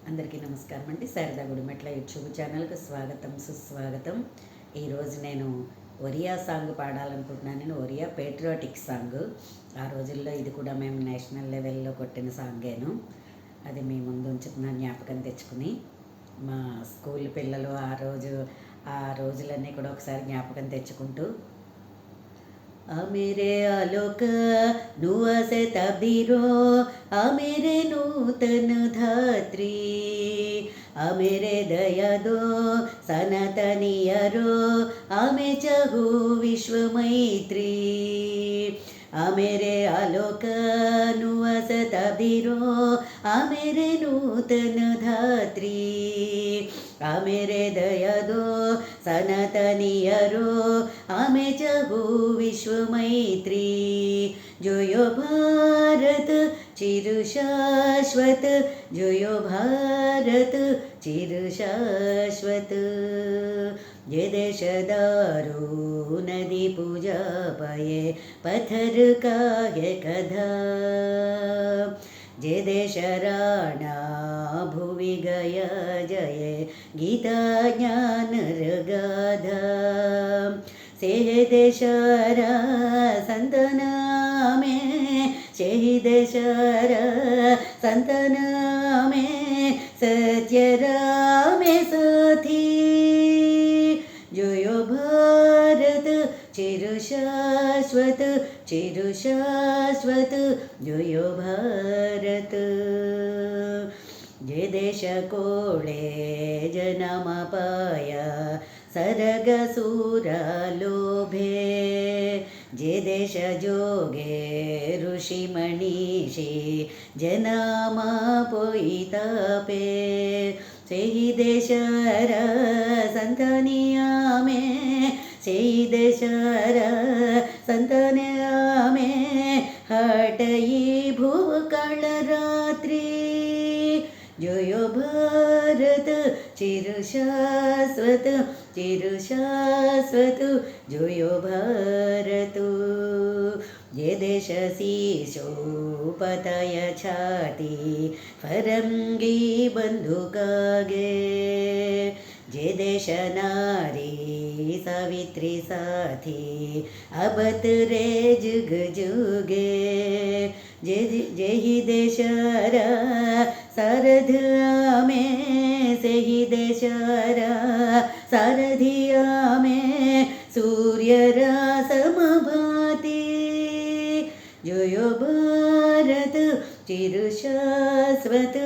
అందరికీ నమస్కారం అండి. శారదా గుడిమెట్ల యూట్యూబ్ ఛానల్కి స్వాగతం సుస్వాగతం. ఈరోజు నేను ఒరియా సాంగ్ పాడాలనుకుంటున్నాను. నేను ఒరియా పేట్రియాటిక్ సాంగ్. ఆ రోజుల్లో ఇది కూడా మేము నేషనల్ లెవెల్లో కొట్టిన సాంగేను. అది మీ ముందు ఉంచుతున్నాను జ్ఞాపకం తెచ్చుకుని. మా స్కూల్ పిల్లలు ఆ రోజులన్నీ కూడా ఒకసారి జ్ఞాపకం తెచ్చుకుంటూ मेरे आलोक नुआ से तबीरो मेरे नूतन धात्री मेरे दया दो सनातनियरो में चहु विश्व मैत्री मेरे आलोक नुआ से तबीरो मेरे नूतन धात्री मेरे दया दो सनातनियरो में जगो विश्व मैत्री जोयो भारत चिर शाश्वत जोयो भारत चिर शाश्वत जे देश दारू नदी पूजा पाए पत्थर का है कधा जे देश राणा भुवि गया जय गीता ज्ञान रगाधा से देशरा संतना में शहीद शर संतना में सत्यरा में साथी जोयो भारत चिर शाश्वत जोयो भारत जे देश कोळे जन्म पाया सरग सूर लोभे जे देश जोगे ऋषि मनीषी जनमा पोईतापे सेही देशर संतनिया में सेही देशर संतनिया में हटई भूकल रात्रि जोयो भारत चिर शाश्वत जोयो भारत ये देश शीशो पतय छाती फरंगी बंधुकागे जे देश नारी सावित्री साथी अबत रे जुग जुगे जे ही देशरा सरध में से ही देशरा सारधिया में सूर्य समभाति जोयो भारत चिर शाश्वत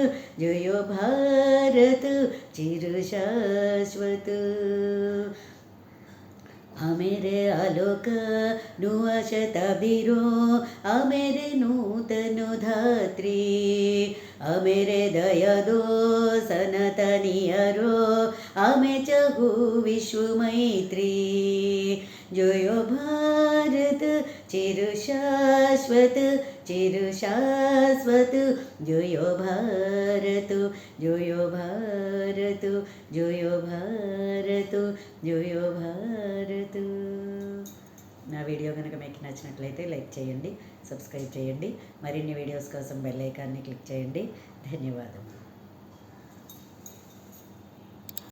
जोयो भारत चिर शाश्वत मेरे आलोक नुआ शताब्दीरो मेरे नूतन धात्री मेरे दया दो सनातनियरो में चहु विश्व मैत्री जोयो भारत चिर शाश्वत जोयो भारत जोयो भारत जोयो भारत जोयो भारत నా వీడియో కనుక మీకు నచ్చినట్లయితే లైక్ చేయండి, సబ్స్క్రైబ్ చేయండి. మరిన్ని వీడియోస్ కోసం బెల్ ఐకాన్ని క్లిక్ చేయండి. ధన్యవాదములు.